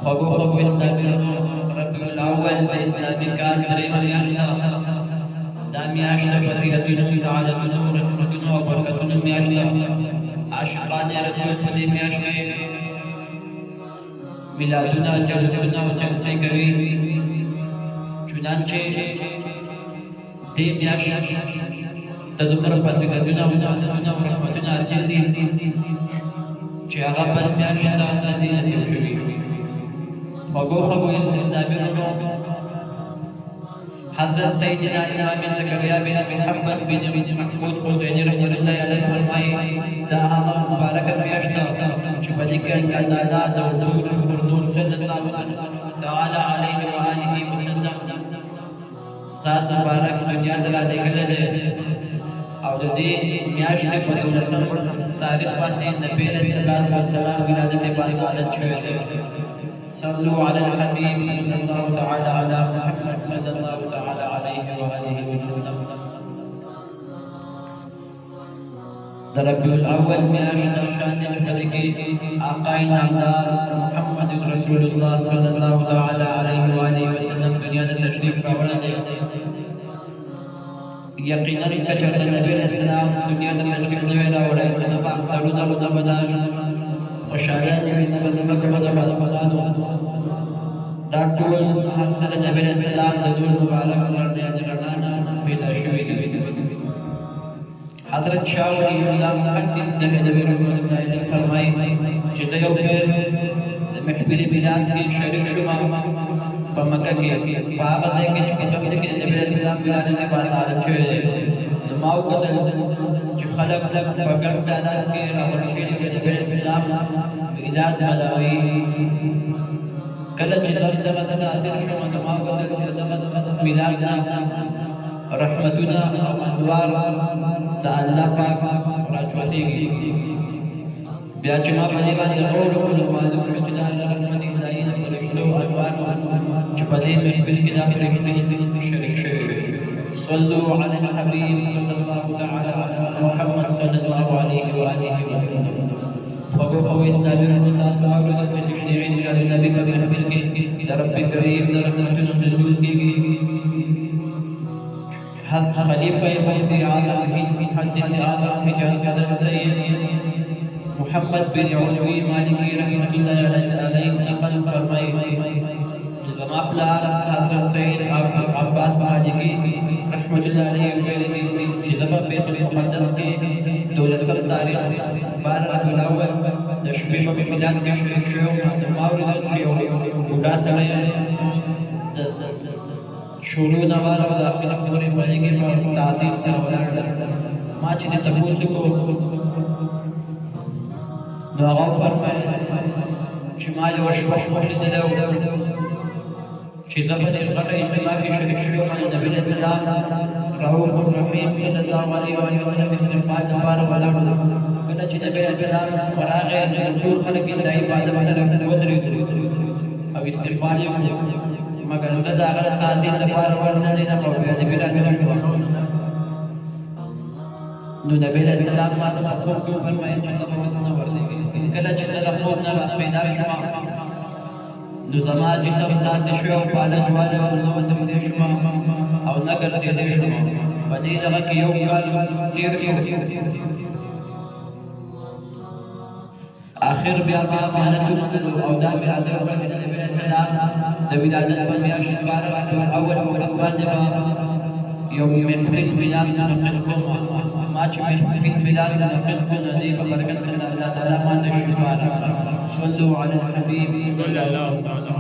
خوږو اسلامي ربیع الاول د اسلامي کال درېیمه میاشت ده. دا میاشت د فضیلتونو، سعادتونو، رحمتونو او برکتونو میاشت ده. عاشقان رسول په دې میاشت کې میلادونه، جلسونه او جلسې کوي. چنانچې دې میاشت ته دومره فضیلتونه او سعادتونه او رحمتونه حاصل دي چې هغه بل میاشت ته نه دي نصیب شوي. خوږو اسلامي ورونو، حضرت سیدنا امام زکریا بن محمد بن محمود حسیني رحمة الله علیه فرمایي دا هغه مبارکه میاشت ده چې په دې کې الله تعالی د حضور صلی الله تعالی علیه و آله وسلم ذات مبارک دنیا ته رالېږلی دی او د دې میاشتې په 19 تاریخ باندې نبي علیه السلام ولادت باثبات شوی دی. صلوا على الحبيب صلى الله تعالى على محمد صلى الله تعالى عليه وآله وسلم. ربيع الأول میاشت شان شپدکی آقا نامدار محمد رسول الله صلى الله تعالى عليه وآله وسلم دنیا ته تشریف راوړی دی. یقینا کچره نبی اسلام دنیا ته تشریف نه وی راوړی نو په اخترونو بدل خوشحالان وي نه به زموږ په مسلمانانو دا ټول هر د نبي اسلام د دور مبارک رڼا نه پیدا شوي دي. حضرت شاه ولی الله محدث دهلوي رحمة الله علیه فرمایي چې زه یو پیر د محفل میلاد کې شریک شوم په مکه کې په هغه ځای کې چې په کوم ځای کې د نبي اسلام ولادت باثبات شوی دی. نو ما وکتل چې خلک په ګڼ تعداد کې راوړل شوي دي د نبي اسلام میلاد مداوي. کله چې دغه حاضر شوم نو ما وکتل چې دغه میلاد رحمتونه او انوار د الله پاک راچوتېږي. بیا چې ما په دې باندې غور وکړو معلوم شو چې دا رحمت الهي د فرښتو انوار چې په دې محفل کې دا فرښتې شریک شوي. صلوا على الحبيب صلى الله تعالى على محمد صلى الله عليه وآله وسلم. خوږو اسلامي ورونو، تاسو اورئ چې د شریعي میلاد النبي په محفل کې د رب کریم د رحمتونو نزول کېږي. خلیفہ وحید اعظم محدث اعظم حجاز حضرت سید محمد بن علوی مالکی رحمة الله علیه نقل فرمائی چې زما پلار حضرت سید عباس مالکی رحمة الله علیه ویلي دي چې زما بیت المقدس کې 12 تاریخ 12 ربیع الاول د شپې په میلاد کې شریک شوم. ما اورېدل چې یو بوډا سړی شروع نه وار او د اخر پورې په کې په تعظیم سره ولاړ. ما چې تاسو کو نو هغه فرمایي چې ما یو شپه لیدل چې زه په دې غټه اجتماع کې شریک شوم. نبی اسلام رؤوف رحیم صلی الله علیه وسلم استغفار لپاره ولاړ. کله چې نبی اسلام راغی نو ټول خلک د عبادت سره ودرېدل او استغفار یې مگر زه د هغه تعظیم لپاره ورننې نه په بېادبي راغلی شوم. نو نبي علیه السلام ما ته په خوب کې وفرمایل چې ته به اوس نه ورلېږې. کله چې زه د خوب نه راپیدا شوم نو زما جسم داسې شو او پالج والی ورنوتلی شوم او نه ګرځېدی شوم. په دې دغه کې یو کال تېر شو. آخر بیا ما محنتونه وکړو او دا مې راته وکړه چې د نبي علیه السلام د ولادت په میاشت 12 ربیع الاول په ورځ باندې به یو محفل میلاد منعقد کوم. ما چې محفل میلاد منعقد کړو نو دې په برکت سره الله تعالی ما ته شفا راکړه. صلوا علی الحبیب صلی الله تعالی